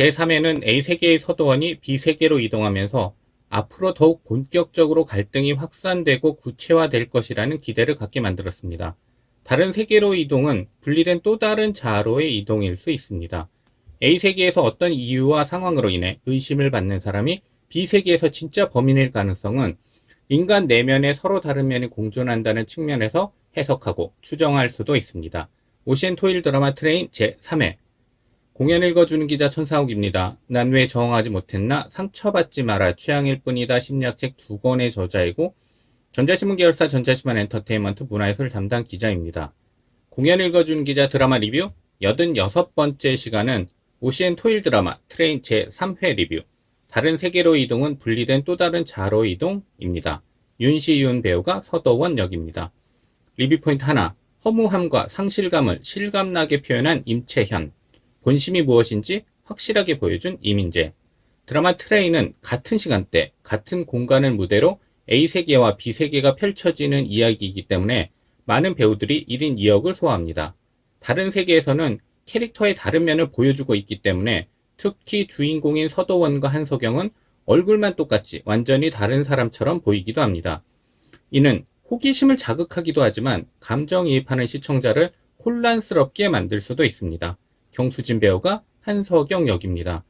제3회는 A세계의 서도원이 B세계로 이동하면서 앞으로 더욱 본격적으로 갈등이 확산되고 구체화될 것이라는 기대를 갖게 만들었습니다. 다른 세계로 이동은 분리된 또 다른 자아로의 이동일 수 있습니다. A세계에서 어떤 이유와 상황으로 인해 의심을 받는 사람이 B세계에서 진짜 범인일 가능성은 인간 내면에 서로 다른 면이 공존한다는 측면에서 해석하고 추정할 수도 있습니다. 오시엔 토일 드라마 트레인 제3회 공연 읽어주는 기자 천상욱입니다. 난 왜 저항하지 못했나? 상처받지 마라. 취향일 뿐이다. 심리학책 2권의 저자이고 전자신문 계열사 전자신문 엔터테인먼트 문화예술 담당 기자입니다. 공연 읽어주는 기자 드라마 리뷰 86번째 시간은 오시엔 토일 드라마 트레인 제3회 리뷰 다른 세계로 이동은 분리된 또 다른 자로 이동입니다. 윤시윤 배우가 서도원 역입니다. 리뷰 포인트 하나, 허무함과 상실감을 실감나게 표현한 임채현, 본심이 무엇인지 확실하게 보여준 이민재. 드라마 트레인은 같은 시간대, 같은 공간을 무대로 A세계와 B세계가 펼쳐지는 이야기이기 때문에 많은 배우들이 1인 2역을 소화합니다. 다른 세계에서는 캐릭터의 다른 면을 보여주고 있기 때문에 특히 주인공인 서도원과 한석영은 얼굴만 똑같이 완전히 다른 사람처럼 보이기도 합니다. 이는 호기심을 자극하기도 하지만 감정이입하는 시청자를 혼란스럽게 만들 수도 있습니다. 경수진 배우가 한석영 역입니다.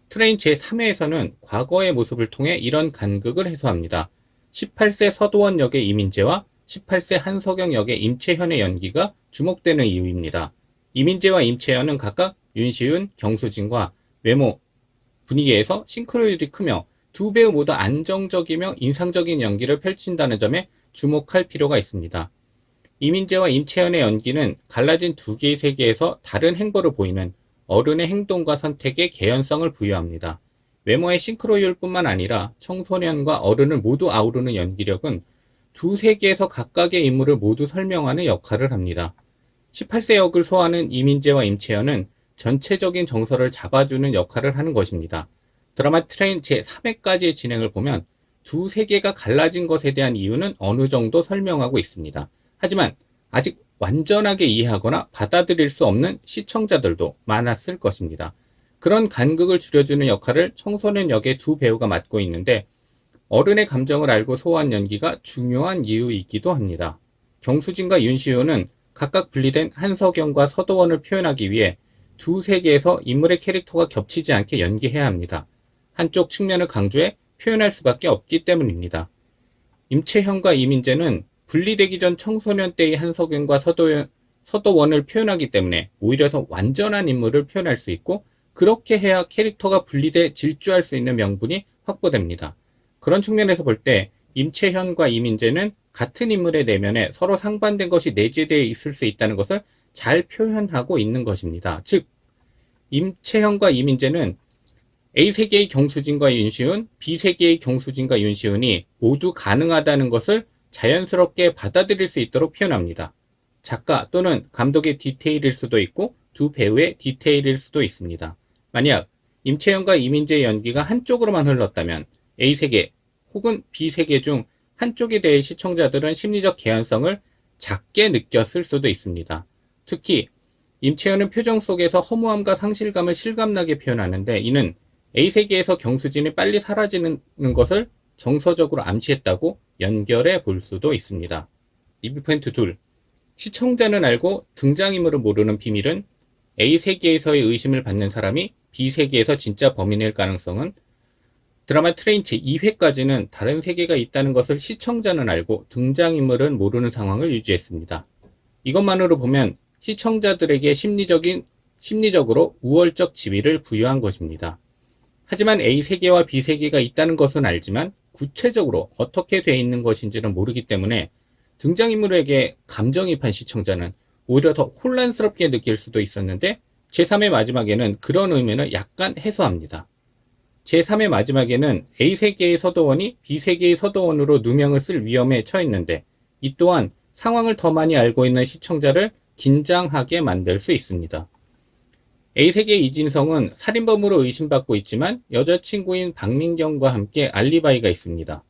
트레인 제3회에서는 과거의 모습을 통해 이런 간극을 해소합니다. 18세 서도원 역의 이민재와 18세 한석영 역의 임채현의 연기가 주목되는 이유입니다. 이민재와 임채현은 각각 윤시윤, 경수진과 외모, 분위기에서 싱크로율이 크며 두 배우 모두 안정적이며 인상적인 연기를 펼친다는 점에 주목할 필요가 있습니다. 이민재와 임채현의 연기는 갈라진 두 개의 세계에서 다른 행보를 보이는 어른의 행동과 선택에 개연성을 부여합니다. 외모의 싱크로율뿐만 아니라 청소년과 어른을 모두 아우르는 연기력은 두 세계에서 각각의 인물을 모두 설명하는 역할을 합니다. 18세 역을 소화하는 이민재와 임채현은 전체적인 정서를 잡아주는 역할을 하는 것입니다. 드라마 트레인 제3회까지의 진행을 보면 두 세계가 갈라진 것에 대한 이유는 어느 정도 설명하고 있습니다. 하지만 아직 완전하게 이해하거나 받아들일 수 없는 시청자들도 많았을 것입니다. 그런 간극을 줄여주는 역할을 청소년 역의 두 배우가 맡고 있는데 어른의 감정을 알고 소화한 연기가 중요한 이유이기도 합니다. 경수진과 윤시호는 각각 분리된 한석영과 서도원을 표현하기 위해 두 세계에서 인물의 캐릭터가 겹치지 않게 연기해야 합니다. 한쪽 측면을 강조해 표현할 수밖에 없기 때문입니다. 임채현과 이민재는 분리되기 전 청소년 때의 한석영과 서도원을 표현하기 때문에 오히려 더 완전한 인물을 표현할 수 있고 그렇게 해야 캐릭터가 분리돼 질주할 수 있는 명분이 확보됩니다. 그런 측면에서 볼 때 임채현과 이민재는 같은 인물의 내면에 서로 상반된 것이 내재되어 있을 수 있다는 것을 잘 표현하고 있는 것입니다. 즉, 임채현과 이민재는 A세계의 경수진과 윤시훈, B세계의 경수진과 윤시훈이 모두 가능하다는 것을 자연스럽게 받아들일 수 있도록 표현합니다. 작가 또는 감독의 디테일일 수도 있고 두 배우의 디테일일 수도 있습니다. 만약 임채현과 이민재의 연기가 한쪽으로만 흘렀다면 A세계 혹은 B세계 중 한쪽에 대해 시청자들은 심리적 개연성을 작게 느꼈을 수도 있습니다. 특히 임채현은 표정 속에서 허무함과 상실감을 실감나게 표현하는데 이는 A세계에서 경수진이 빨리 사라지는 것을 정서적으로 암시했다고 연결해 볼 수도 있습니다. 리뷰 포인트 2. 시청자는 알고 등장인물을 모르는 비밀은 A세계에서의 의심을 받는 사람이 B세계에서 진짜 범인일 가능성은 드라마 트레인 제2회까지는 다른 세계가 있다는 것을 시청자는 알고 등장인물은 모르는 상황을 유지했습니다. 이것만으로 보면 시청자들에게 심리적으로 우월적 지위를 부여한 것입니다. 하지만 A세계와 B세계가 있다는 것은 알지만 구체적으로 어떻게 되어 있는 것인지는 모르기 때문에 등장인물에게 감정이입한 시청자는 오히려 더 혼란스럽게 느낄 수도 있었는데 제3회 마지막에는 그런 의미를 약간 해소합니다. 제3회 마지막에는 A세계의 서도원이 B세계의 서도원으로 누명을 쓸 위험에 처했는데 이 또한 상황을 더 많이 알고 있는 시청자를 긴장하게 만들 수 있습니다. A세계의 이진성은 살인범으로 의심받고 있지만 여자친구인 박민경과 함께 알리바이가 있습니다.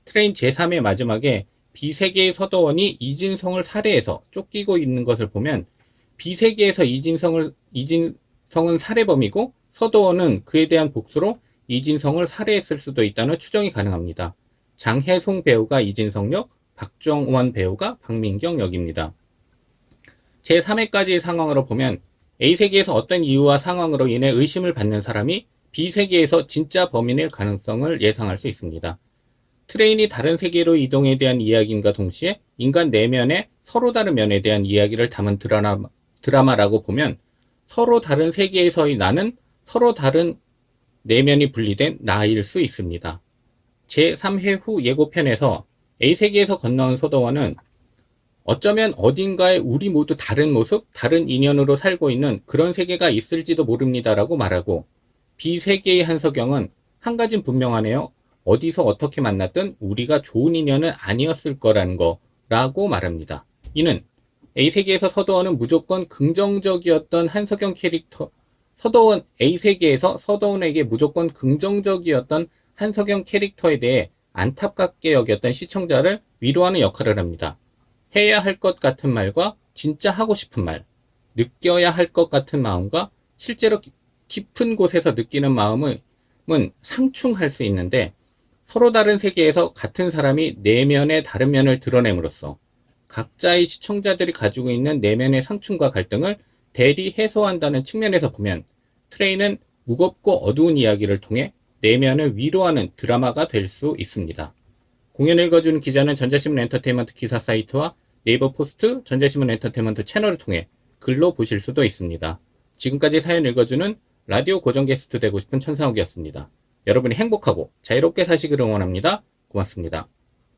트레인 제3회 마지막에 B세계의 서도원이 이진성을 살해해서 쫓기고 있는 것을 보면 B세계에서 이진성은 살해범이고 서도원은 그에 대한 복수로 이진성을 살해했을 수도 있다는 추정이 가능합니다. 장혜송 배우가 이진성 역, 박정원 배우가 박민경 역입니다. 제3회까지의 상황으로 보면 A세계에서 어떤 이유와 상황으로 인해 의심을 받는 사람이 B세계에서 진짜 범인일 가능성을 예상할 수 있습니다. 트레인이 다른 세계로 이동에 대한 이야기임과 동시에 인간 내면의 서로 다른 면에 대한 이야기를 담은 드라마라고 보면 서로 다른 세계에서의 나는 서로 다른 내면이 분리된 나일 수 있습니다. 제3회 후 예고편에서 A세계에서 건너온 서도원은 어쩌면 어딘가에 우리 모두 다른 모습, 다른 인연으로 살고 있는 그런 세계가 있을지도 모릅니다라고 말하고 B세계의 한석영은 한 가지는 분명하네요. 어디서 어떻게 만났든 우리가 좋은 인연은 아니었을 거라는 거라고 말합니다. 이는 A세계에서 서도원은 무조건 긍정적이었던 한석영 캐릭터, A세계에서 서도원에게 무조건 긍정적이었던 한석영 캐릭터에 대해 안타깝게 여겼던 시청자를 위로하는 역할을 합니다. 해야 할 것 같은 말과 진짜 하고 싶은 말, 느껴야 할 것 같은 마음과 실제로 깊은 곳에서 느끼는 마음은 상충할 수 있는데 서로 다른 세계에서 같은 사람이 내면의 다른 면을 드러냄으로써 각자의 시청자들이 가지고 있는 내면의 상충과 갈등을 대리 해소한다는 측면에서 보면 트레인은 무겁고 어두운 이야기를 통해 내면을 위로하는 드라마가 될 수 있습니다. 공연을 읽어주는 기자는 전자신문 엔터테인먼트 기사 사이트와 네이버 포스트, 전자신문 엔터테인먼트 채널을 통해 글로 보실 수도 있습니다. 지금까지 사연 읽어주는 라디오 고정 게스트 되고 싶은 천상욱이었습니다. 여러분이 행복하고 자유롭게 사시기를 응원합니다. 고맙습니다.